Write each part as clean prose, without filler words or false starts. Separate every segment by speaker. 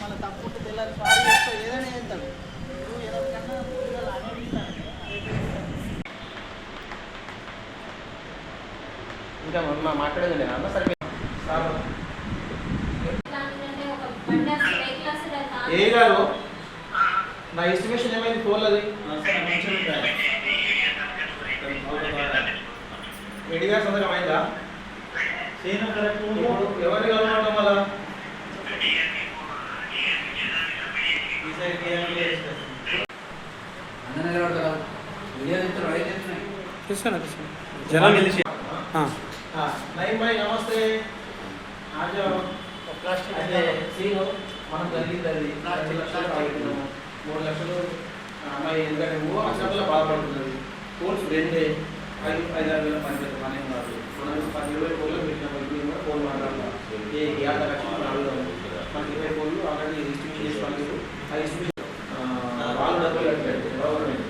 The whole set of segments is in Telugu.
Speaker 1: మన తప్పు తెల్లారి సారీ చేస్తే ఏదైనా చేస్తాడు. నువ్వు ఎవరికన్నా పిల్లలు అనేది
Speaker 2: ఇంకా మొన్న మాట్లాడేది అన్న సరే సార్ ఏ గారు నా ఎస్టిమేషన్ ఏమైంది ఫోన్లది ఎడిగా సంతకం అయిందా ఎవరిని కలవడం వల్ల नहीं भाई नमस्ते आज మనం జరిగింది 2 లక్షలు ఆగిపోయినాము 3 లక్షలు అమ్మాయి ఎందుకంటే నువ్వు అసలు బాధపడుతున్నది కోర్స్ రెండే 5-6 వేల పని పెద్ద పని ఉన్నారు మనం 10-20 కోళ్ళు పెట్టిన కోళ్ళు మాట్లాడాలి ఏ 50 లక్షలు అడుగుదాము మనకి 20 కోళ్ళు ఆల్రెడీ రిజిస్ట్రేషన్ చేసుకోవాలి ఆ రిజిస్ట్రేషన్ వాళ్ళు డబ్బులు కట్టారు గవర్నమెంట్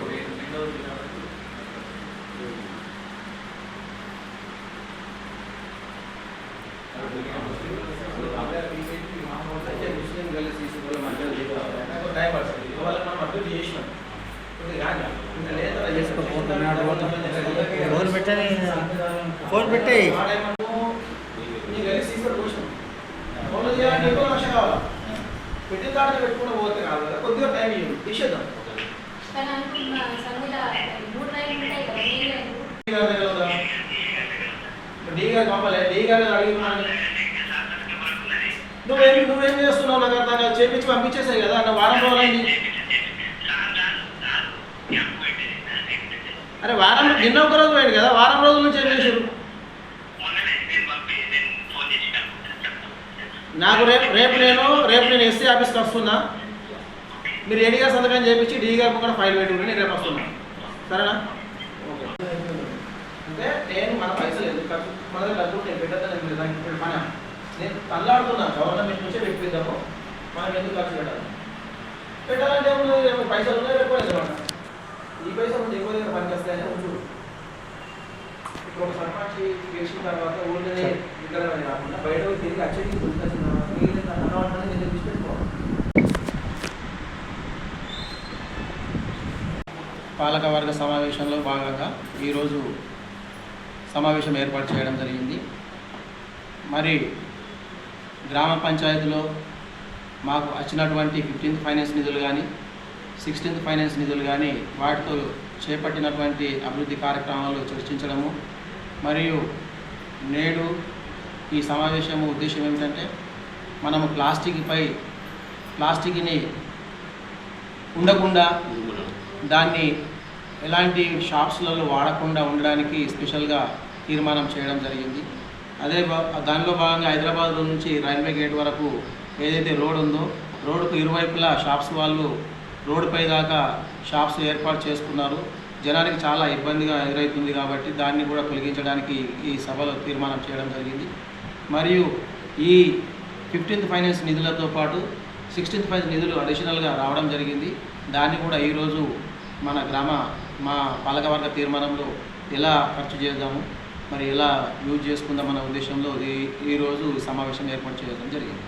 Speaker 1: ఫోన్ పెట్టే
Speaker 2: పెట్టిన తాట పెట్టుకుని పోతే కాదు కదా కొద్దిగా టైం ఇవ్వండి తీసేద్దాం డీ గారు పంపలే డీ గారు అడిగినాను నువ్వేం చేస్తున్నావు నాకు అర్థం కాదు చేపించి పంపించేసాయి కదా అన్న వారం రోజులైంది అరే వారం నిన్న ఒక రోజు పోయింది కదా వారం రోజుల నుంచి ఏం చేశారు నాకు రేపు నేను ఎస్సీ ఆఫీస్కి వస్తున్నా మీరు ఏడీ గారు సంతకం చేయించి డీ గారు కూడా ఫైల్ పెట్టుకుని నేను రేపు వస్తున్నా సరేనా ఓకే అంటే నేను మన పైసలు ఎందుకు ఖర్చు మన డబ్బులు నేను పెట్టద్దని మన నేను తల్లాడుతున్నాను గవర్నమెంట్ నుంచే పెట్టిద్దాము మనం ఎందుకు ఖర్చు పెట్టాలంటే పైసలు ఉన్నాయి రేపు పైసలు ఈ పైసలు ఉంటే ఎక్కువ దగ్గర పనిచేస్తాయని ఉంచు ఇప్పుడు ఒక సర్పంచ్ గెలిచిన తర్వాత ఊళ్ళోనే ఇక్కడ కాకుండా బయట తిరిగి అచ్చడికి గుర్తొచ్చిన తర్వాత మిగిలిన అన్నవాళ్ళని నేను తీసుకెట్టుకోవాలి పాలకవర్గ సమావేశంలో భాగంగా ఈరోజు సమావేశం ఏర్పాటు చేయడం జరిగింది మరి గ్రామ పంచాయతీలో మాకు వచ్చినటువంటి 15th ఫైనాన్స్ నిధులు కానీ 16th ఫైనాన్స్ నిధులు కానీ వాటితో చేపట్టినటువంటి అభివృద్ధి కార్యక్రమాలు చర్చించడము మరియు నేడు ఈ సమావేశం ఉద్దేశం ఏమిటంటే మనము ప్లాస్టిక్ని ఉండకుండా దాన్ని ఎలాంటి షాప్స్లలో వాడకుండా ఉండడానికి స్పెషల్గా తీర్మానం చేయడం జరిగింది. దానిలో భాగంగా హైదరాబాద్ నుంచి రైల్వే గేట్ వరకు ఏదైతే రోడ్ ఉందో రోడ్డుకు ఇరువైపులా షాప్స్ వాళ్ళు రోడ్డుపై దాకా షాప్స్ ఏర్పాటు చేసుకున్నారు. జనానికి చాలా ఇబ్బందిగా ఎదురవుతుంది కాబట్టి దాన్ని కూడా తొలగించడానికి ఈ సభలో తీర్మానం చేయడం జరిగింది. మరియు ఈ 15th ఫైనాన్స్ నిధులతో పాటు 16th ఫైనాన్స్ నిధులు అడిషనల్గా రావడం జరిగింది. దాన్ని కూడా ఈరోజు మా పాలకవర్గ తీర్మానంలో ఎలా ఖర్చు చేద్దాము మరి ఎలా యూజ్ చేసుకుందామన్న ఉద్దేశంలో ఈరోజు సమావేశం ఏర్పాటు చేయడం జరిగింది.